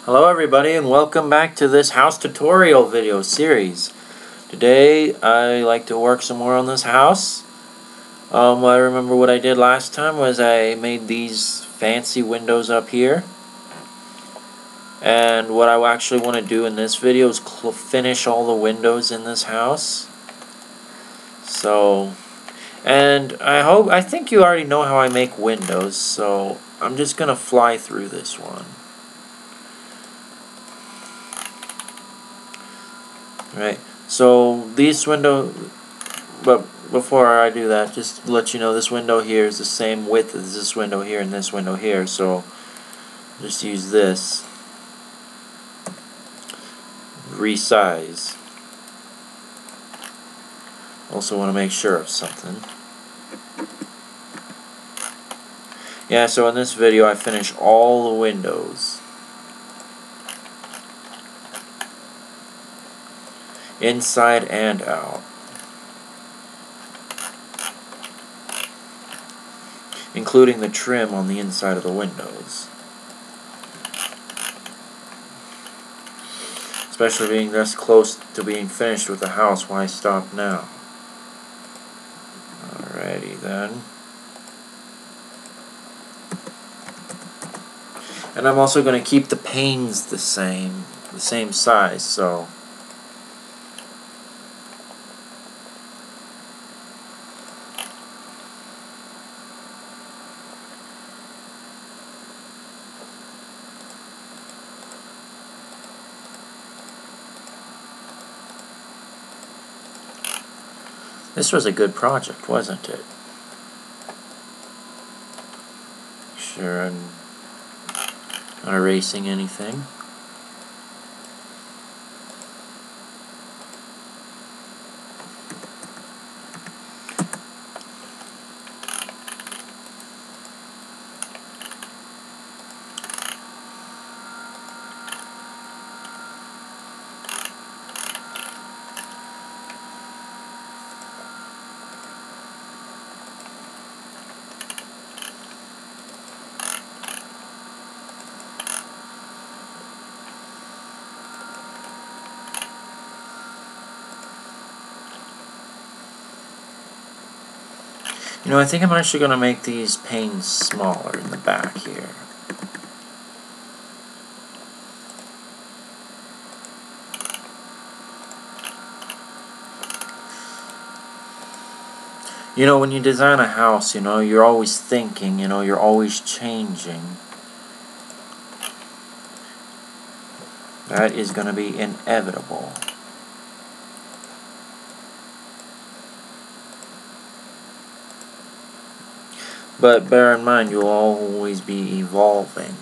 Hello everybody and welcome back to this house tutorial video series. Today I like to work some more on this house. I remember what I did last time was I made these fancy windows up here. And what I actually want to do in this video is finish all the windows in this house. I think you already know how I make windows, so I'm just going to fly through this one. Right, so these windows, but before I do that, just to let you know, this window here is the same width as this window here and this window here, so just use this. Resize. Also want to make sure of something. Yeah, so in this video I finish all the windows. Inside and out. Including the trim on the inside of the windows. Especially being this close to being finished with the house, why stop now? Alrighty then. And I'm also going to keep the panes the same size, so this was a good project, wasn't it? Sure, I'm not erasing anything. You know, I think I'm actually going to make these panes smaller in the back here. You know, when you design a house, you know, you're always thinking, you know, you're always changing. That is going to be inevitable. But bear in mind, you'll always be evolving.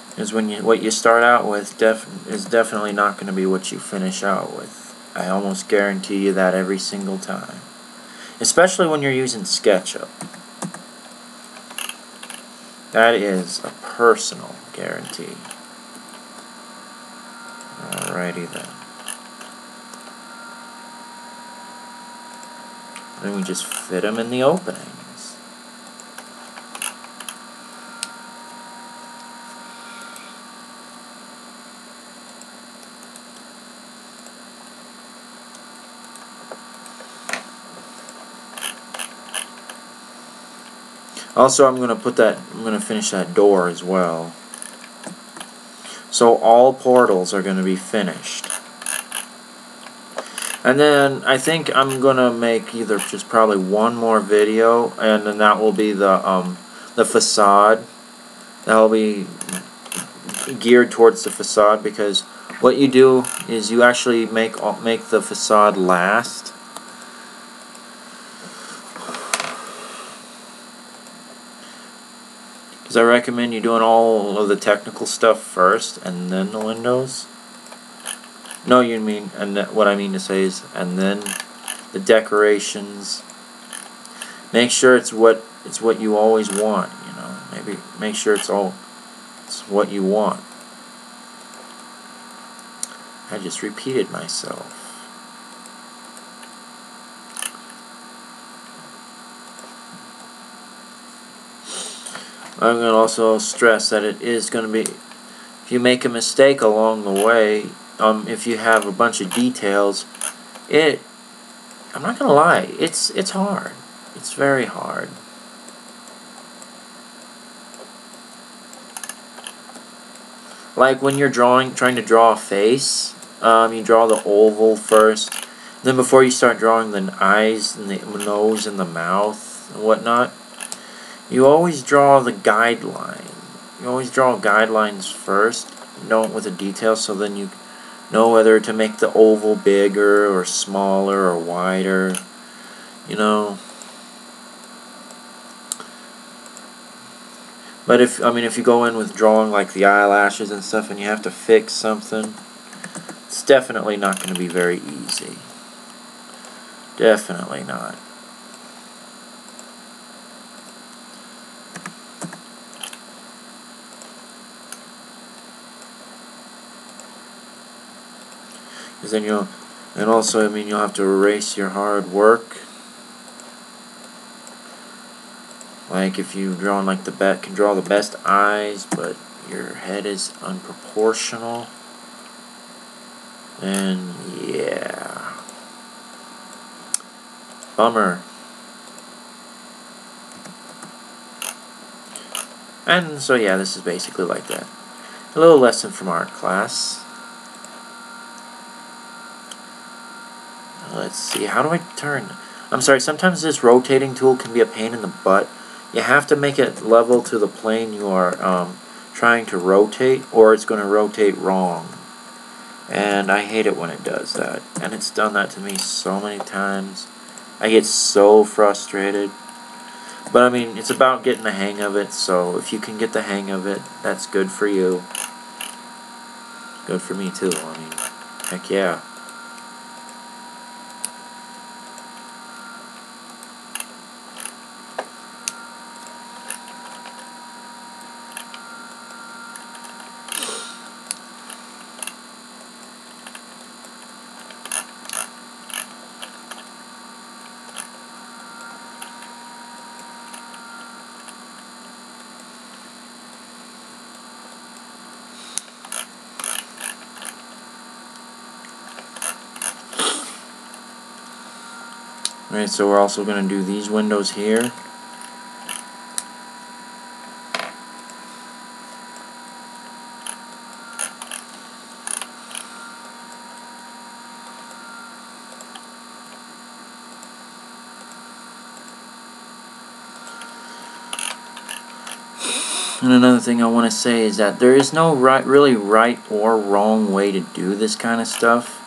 Because what you start out with is definitely not going to be what you finish out with. I almost guarantee you that every single time. Especially when you're using Sketchup. That is a personal guarantee. Alrighty then. Then we just fit them in the openings. Also, I'm going to finish that door as well. So all portals are going to be finished. And then I think I'm going to make either just probably one more video, and then that will be the facade. That will be geared towards the facade, because what you do is you actually make the facade last. Because I recommend you doing all of the technical stuff first and then the windows. No, you mean, and what I mean to say is, and then the decorations. Make sure it's what you always want, you know. Maybe make sure it's what you want. I just repeated myself. I'm going to also stress that it is going to be, if you make a mistake along the way, if you have a bunch of details, I'm not going to lie, it's hard. It's very hard. Like when you're trying to draw a face, you draw the oval first. Then before you start drawing the eyes and the nose and the mouth and whatnot, you always draw the guideline. You always draw guidelines first, with the details, so then you know whether to make the oval bigger or smaller or wider, you know. But if you go in with drawing like the eyelashes and stuff and you have to fix something, it's definitely not going to be very easy. Definitely not. Because then you'll have to erase your hard work. Like if you draw can draw the best eyes, but your head is unproportional, then yeah, bummer. And so yeah, this is basically like that. A little lesson from art class. Let's see, how do I turn? I'm sorry, sometimes this rotating tool can be a pain in the butt. You have to make it level to the plane you are trying to rotate, or it's going to rotate wrong. And I hate it when it does that. And it's done that to me so many times. I get so frustrated. But I mean, it's about getting the hang of it, so if you can get the hang of it, that's good for you. Good for me too, I mean, heck yeah. Alright, so we're also going to do these windows here. And another thing I want to say is that there is no really right or wrong way to do this kind of stuff.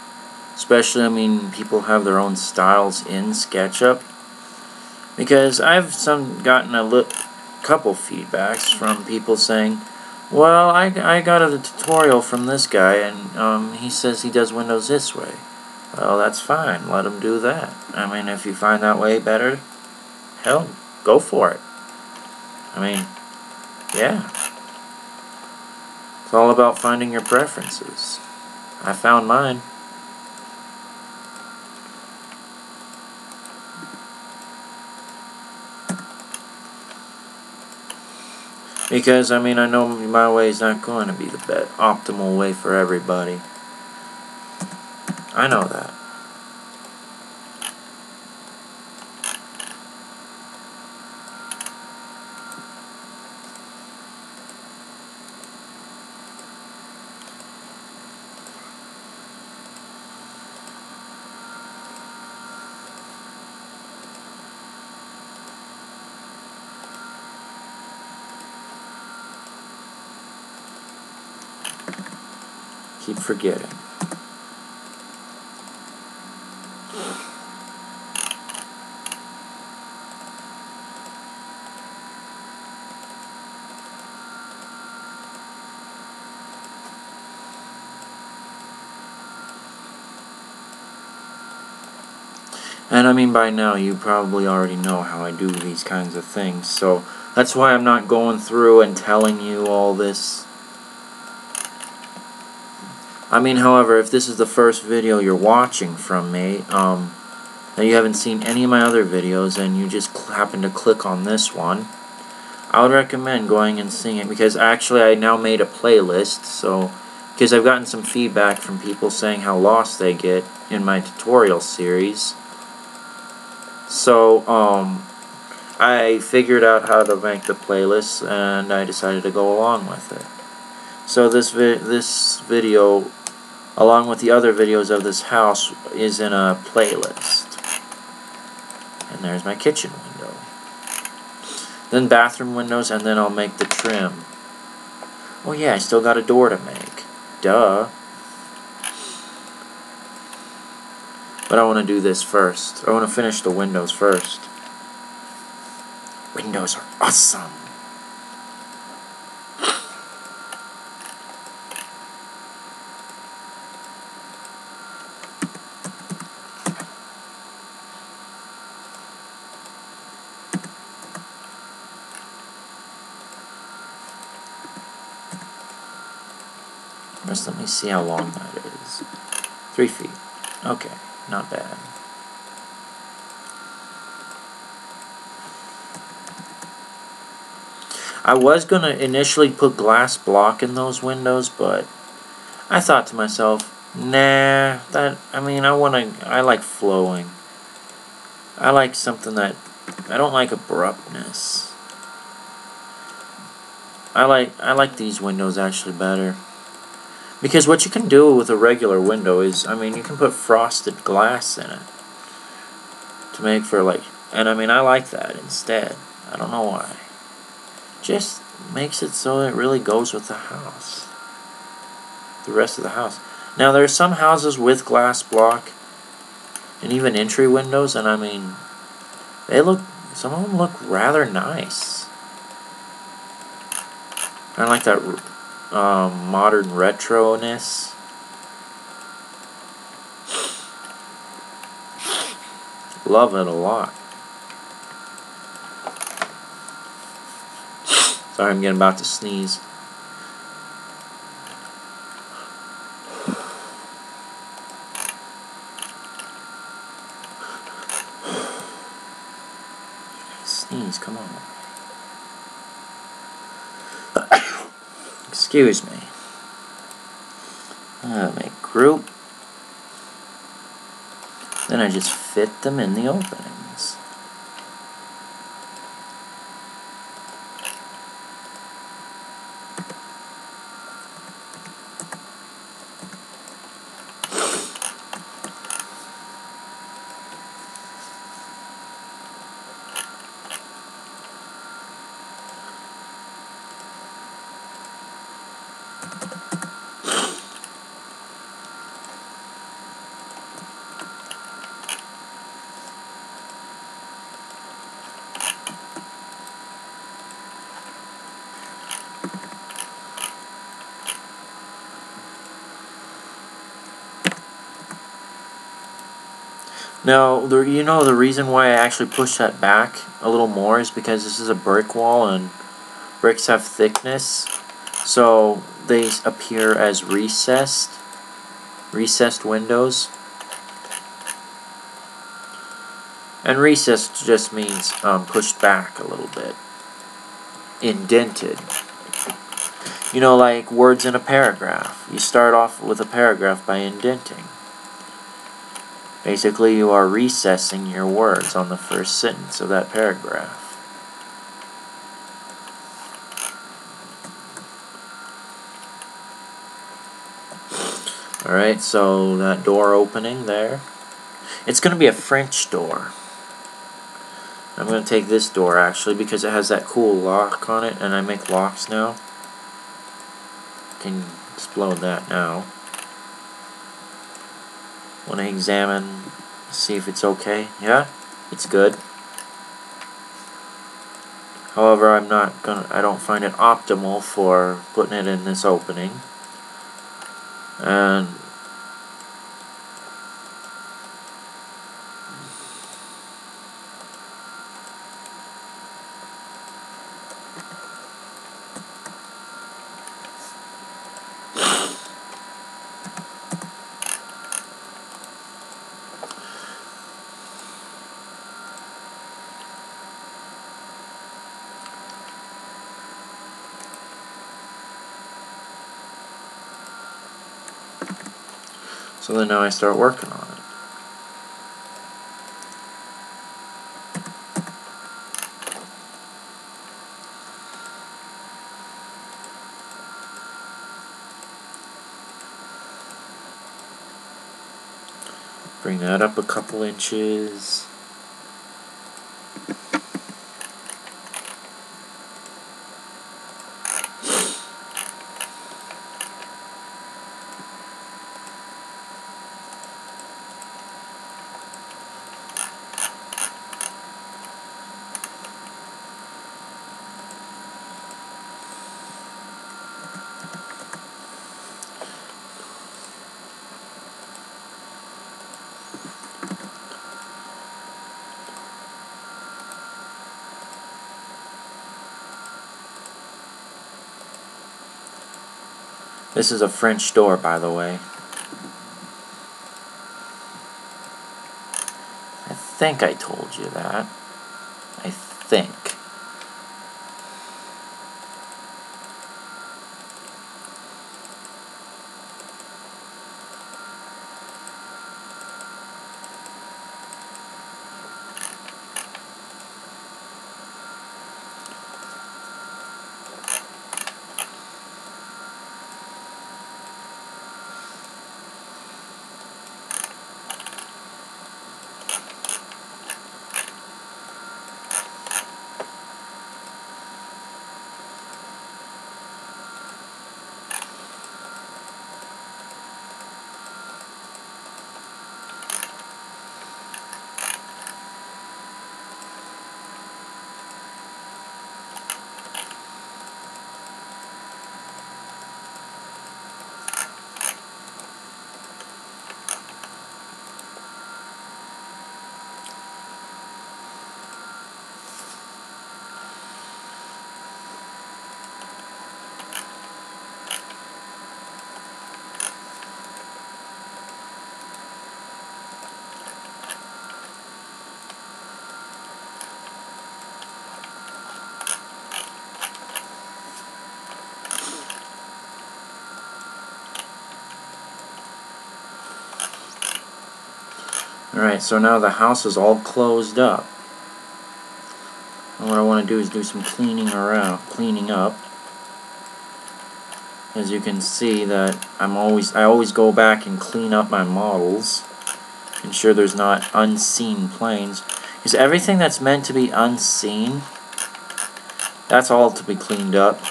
Especially, I mean, people have their own styles in SketchUp. Because I've gotten a couple feedbacks from people saying, well, I got a tutorial from this guy and he says he does Windows this way. Well, that's fine. Let him do that. I mean, if you find that way better, hell, go for it. I mean, yeah. It's all about finding your preferences. I found mine. Because, I mean, I know my way is not going to be the optimal way for everybody. I know that. Keep forgetting. And I mean, by now you probably already know how I do these kinds of things, so that's why I'm not going through and telling you all this. I mean, however, if this is the first video you're watching from me, and you haven't seen any of my other videos, and you just happen to click on this one, I would recommend going and seeing it, because actually I now made a playlist, so because I've gotten some feedback from people saying how lost they get in my tutorial series. So I figured out how to make the playlist, and I decided to go along with it. So this video, along with the other videos of this house, is in a playlist. And there's my kitchen window. Then bathroom windows, and then I'll make the trim. Oh yeah, I still got a door to make. Duh. But I want to do this first. I want to finish the windows first. Windows are awesome. First, let me see how long that is. 3 feet. Okay, not bad. I was going to initially put glass block in those windows, but I thought to myself, nah, I like flowing. I like something that, I don't like abruptness. I like these windows actually better. Because what you can do with a regular window is, you can put frosted glass in it to make for and I like that instead. I don't know why. Just makes it so it really goes with the house. The rest of the house. Now there's some houses with glass block and even entry windows, and some of them look rather nice. I like that modern retro-ness. Love it a lot. Sorry, I'm getting about to sneeze. Sneeze, come on. Excuse me. Make group. Then I just fit them in the openings. Now, the reason why I actually push that back a little more is because this is a brick wall, and bricks have thickness, so they appear as recessed windows. And recessed just means pushed back a little bit, indented. Like words in a paragraph. You start off with a paragraph by indenting. Basically, you are recessing your words on the first sentence of that paragraph. Alright, so that door opening there. It's going to be a French door. I'm going to take this door, actually, because it has that cool lock on it, and I make locks now. Can explode that now. Want to examine, see if it's okay. Yeah, it's good. However, I don't find it optimal for putting it in this opening. And So then now I start working on it. Bring that up a couple inches. This is a French door, by the way. I think I told you that. I think. Alright, so now the house is all closed up. And what I want to do is do some cleaning up. As you can see that I always go back and clean up my models. Ensure there's not unseen planes. Because everything that's meant to be unseen, that's all to be cleaned up.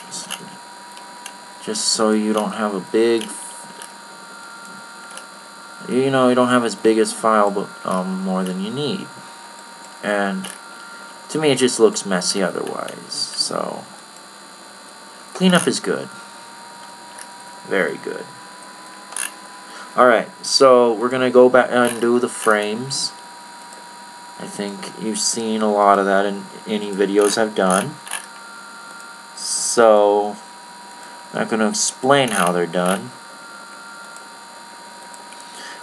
Just so you don't have a big, you don't have as big as file, but more than you need. And to me it just looks messy otherwise. So cleanup is good. Very good. Alright, so we're going to go back and do the frames. I think you've seen a lot of that in any videos I've done. So I'm not going to explain how they're done.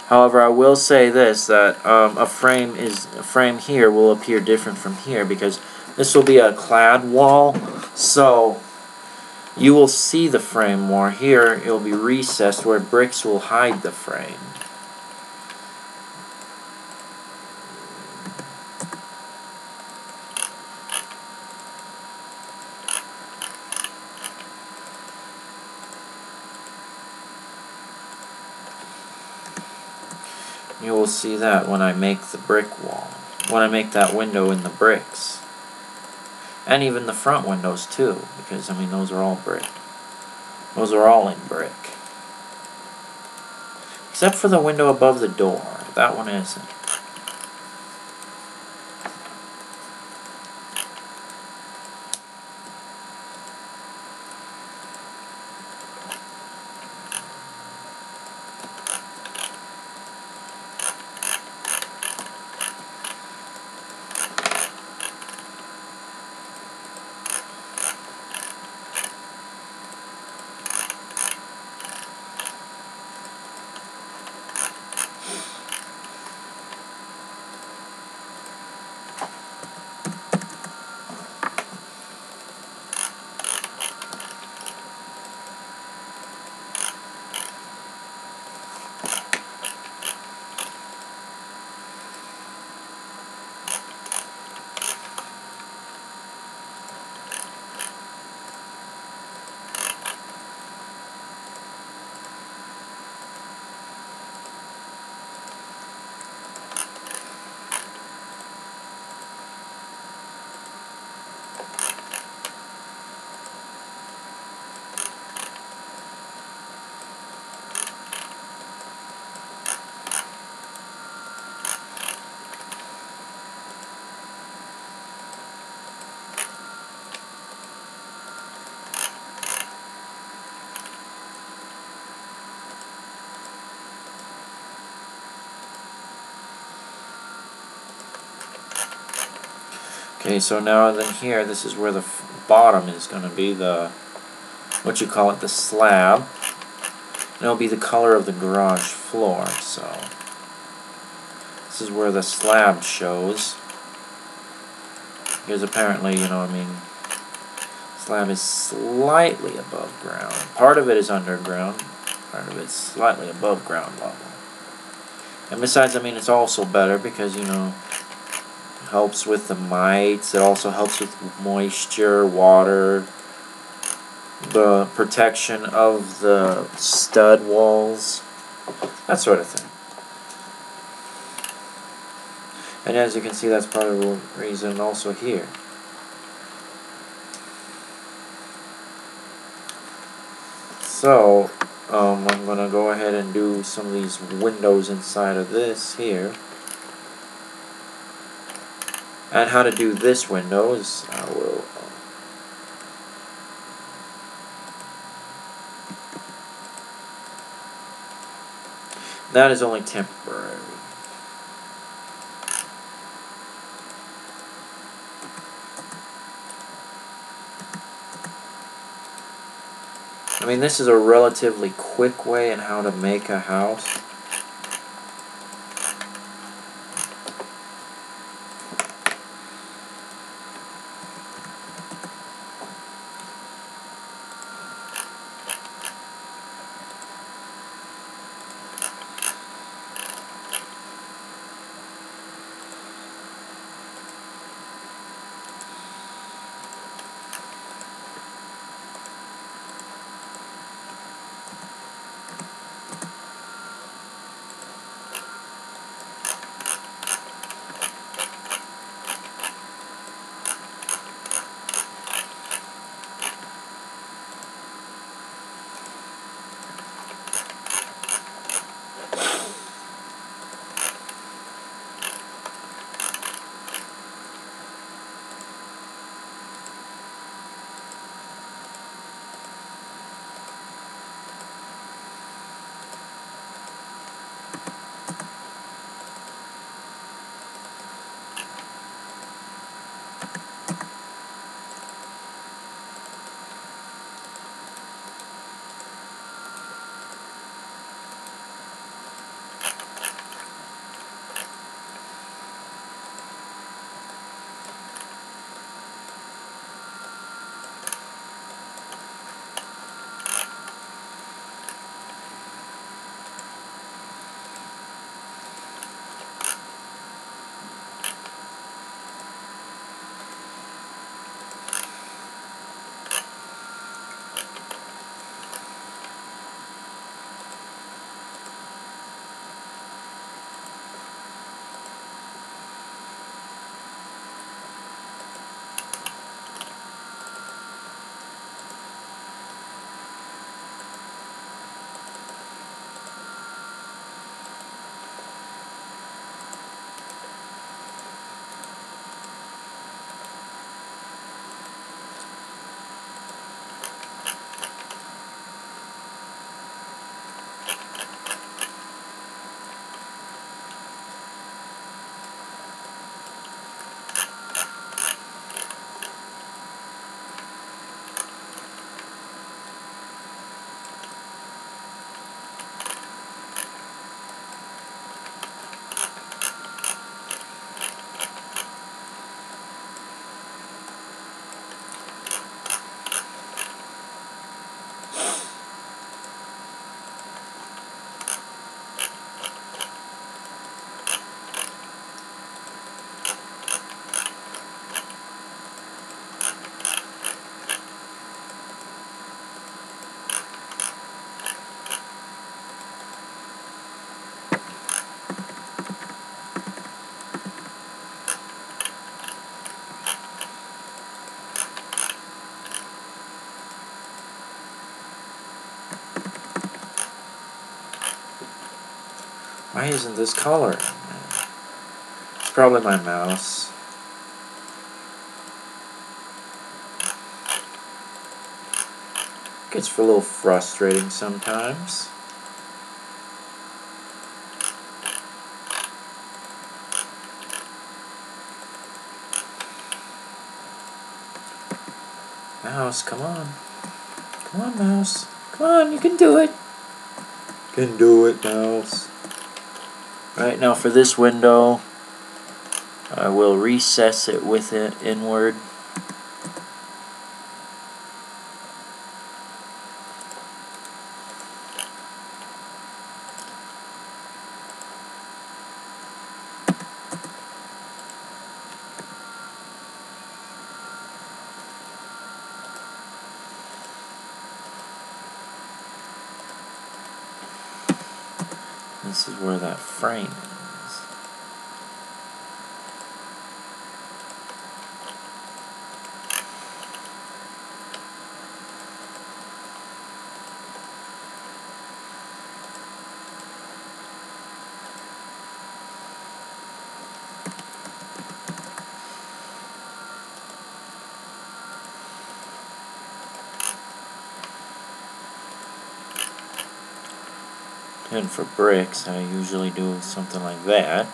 However, I will say this, that a frame here will appear different from here because this will be a clad wall. So you will see the frame more. Here it will be recessed where bricks will hide the frame. You will see that when I make the brick wall. When I make that window in the bricks. And even the front windows too, because I mean those are all brick. Those are all in brick. Except for the window above the door. That one isn't. Okay, so now then here, this is where the bottom is going to be, the, what you call it, the slab. And it'll be the color of the garage floor, so this is where the slab shows. Because apparently, you know, I mean, slab is slightly above ground. Part of it is underground, part of it's slightly above ground level. And besides, I mean, it's also better because, you know, it helps with the mites, it also helps with moisture, water, the protection of the stud walls, that sort of thing. And as you can see, that's part of the reason also here. So, I'm going to go ahead and do some of these windows inside of this here. And how to do this window is, I will... that is only temporary. I mean, this is a relatively quick way in how to make a house. Why isn't this color? It's probably my mouse. Gets a little frustrating sometimes. Mouse, come on. Come on, mouse. Come on, you can do it. You can do it, mouse. Right, now for this window, I will recess it with it inward. This is where that frame is. And for bricks, I usually do something like that.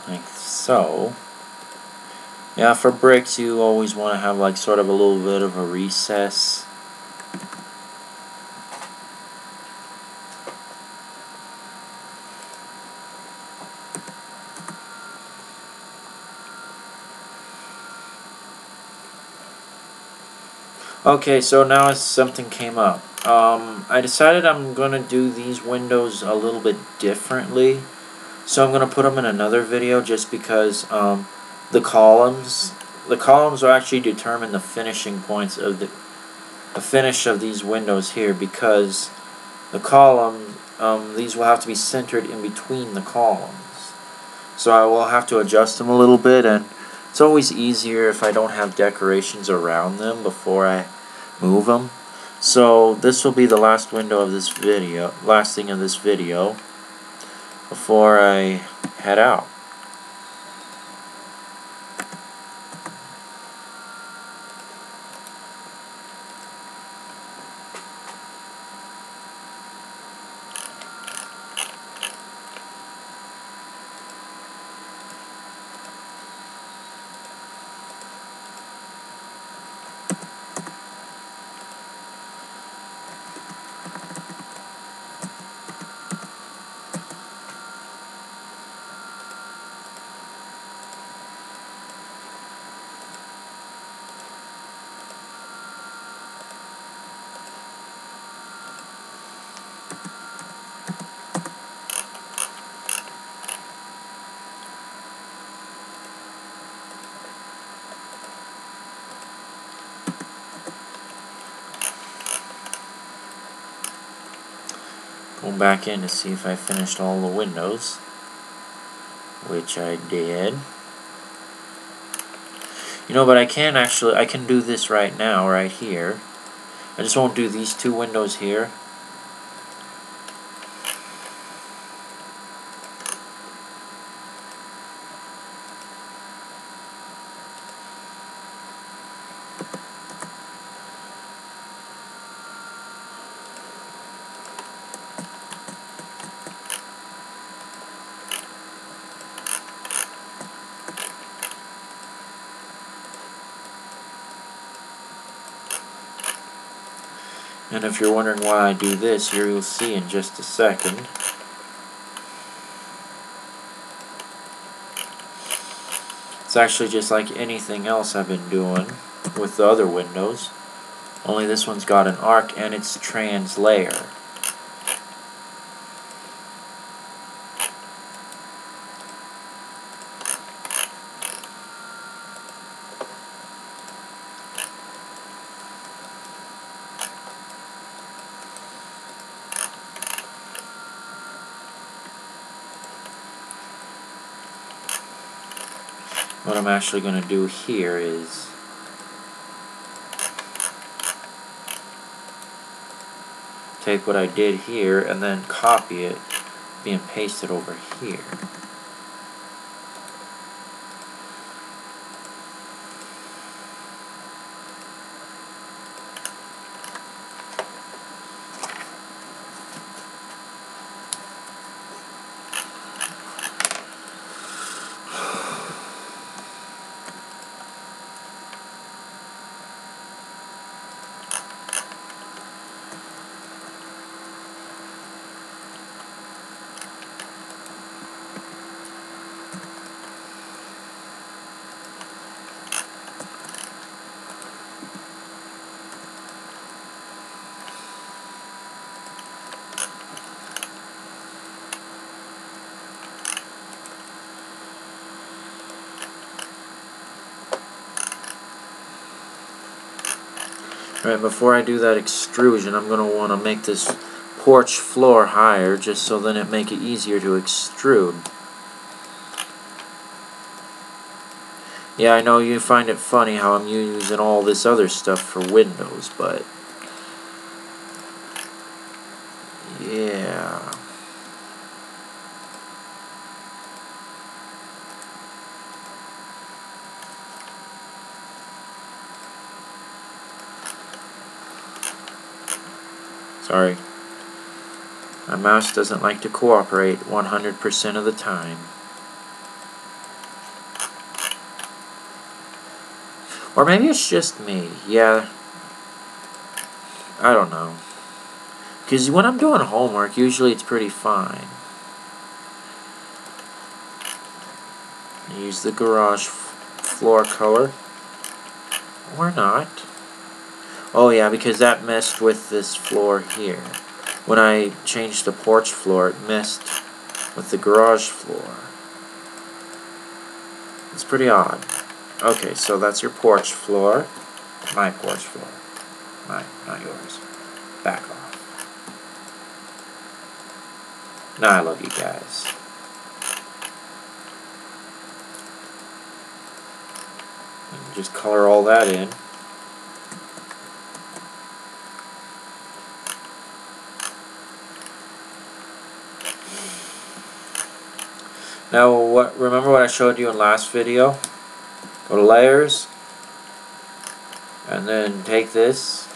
Like so. Yeah, for bricks you always want to have like sort of a little bit of a recess. Okay, so now something came up. I decided I'm going to do these windows a little bit differently. So I'm going to put them in another video just because the columns will actually determine the finishing points of the finish of these windows here, because the columns, these will have to be centered in between the columns. So I will have to adjust them a little bit, and it's always easier if I don't have decorations around them before I move them. So this will be the last window of this video, last thing of this video, before I head out. Going back in to see if I finished all the windows, which I did. You know, but I can do this right now, right here. I just won't do these two windows here. And if you're wondering why I do this, here you'll see in just a second. It's actually just like anything else I've been doing with the other windows, only this one's got an arc and it's trans layer. What I'm actually going to do here is take what I did here and then copy it being pasted over here. Alright, before I do that extrusion, I'm going to want to make this porch floor higher, just so then it make it easier to extrude. Yeah, I know you find it funny how I'm using all this other stuff for windows, but yeah. Sorry. My mouse doesn't like to cooperate 100% of the time. Or maybe it's just me. Yeah. I don't know. Because when I'm doing homework, usually it's pretty fine. I use the garage floor color. Or not. Oh yeah, because that messed with this floor here. When I changed the porch floor, it messed with the garage floor. It's pretty odd. Okay, so that's your porch floor. My porch floor. Mine, not yours. Back off. Now I love you guys. And just color all that in. Now, remember what I showed you in last video? Go to layers, and then take this,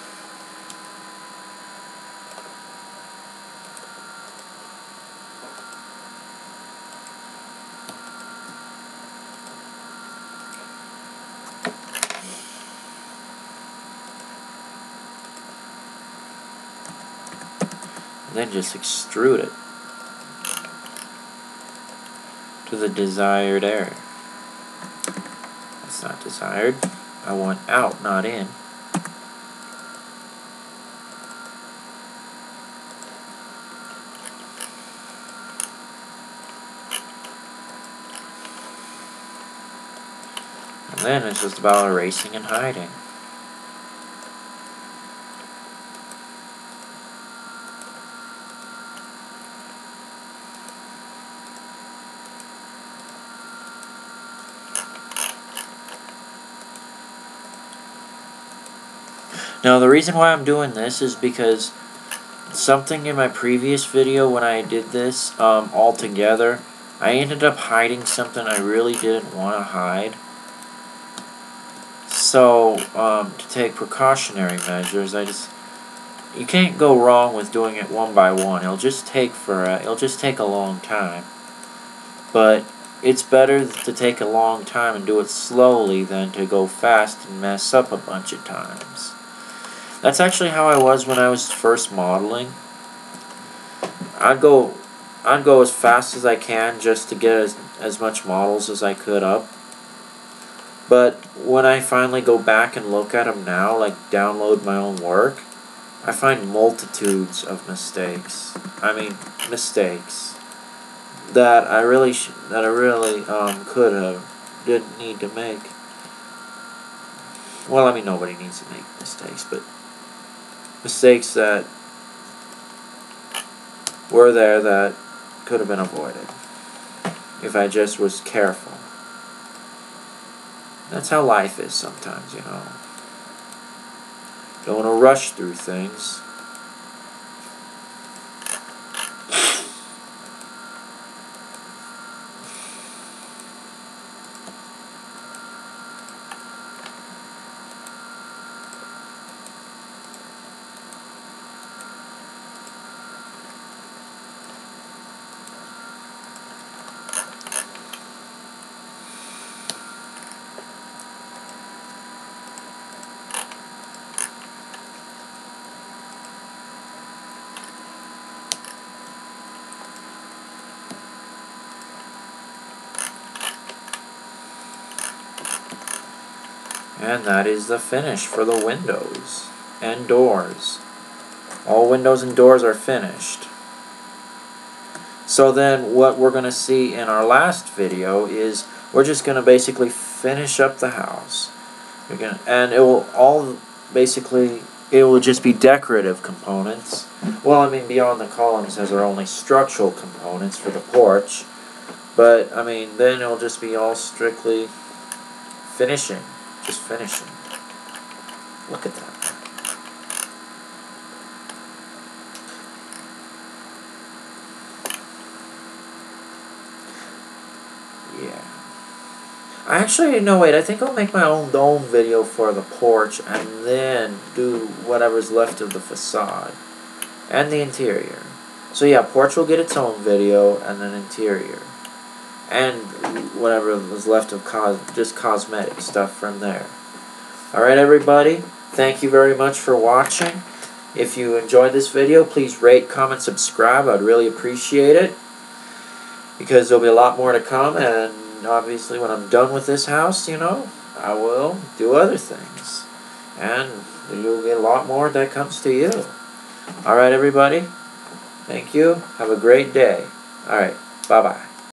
and then just extrude it to the desired area. That's not desired. I want out, not in. And then it's just about erasing and hiding. Now the reason why I'm doing this is because something in my previous video when I did this all together, I ended up hiding something I really didn't want to hide. So to take precautionary measures, you can't go wrong with doing it one by one. It'll just take a long time. But it's better to take a long time and do it slowly than to go fast and mess up a bunch of times. That's actually how I was when I was first modeling. I'd go as fast as I can just to get as much models as I could up. But when I finally go back and look at them now, like download my own work, I find multitudes of mistakes. I mean, mistakes that I really could have, didn't need to make. Well, I mean, nobody needs to make mistakes, but mistakes that were there that could have been avoided if I just was careful. That's how life is sometimes, you know. Don't want to rush through things. And that is the finish for the windows and doors. All windows and doors are finished. So then what we're going to see in our last video is we're just going to basically finish up the house. And it will all basically, it will just be decorative components. Well, I mean, beyond the columns, as are only structural components for the porch. But, I mean, then it'll just be all strictly finishing. Just finishing. Look at that. Yeah. No, wait, I think I'll make my own dome video for the porch and then do whatever's left of the facade and the interior. So yeah, porch will get its own video and then interior. And whatever was left of just cosmetic stuff from there. Alright everybody, thank you very much for watching. If you enjoyed this video, please rate, comment, subscribe. I'd really appreciate it. Because there'll be a lot more to come, and obviously when I'm done with this house, you know, I will do other things. And you'll get a lot more that comes to you. Alright everybody, thank you. Have a great day. Alright, bye-bye.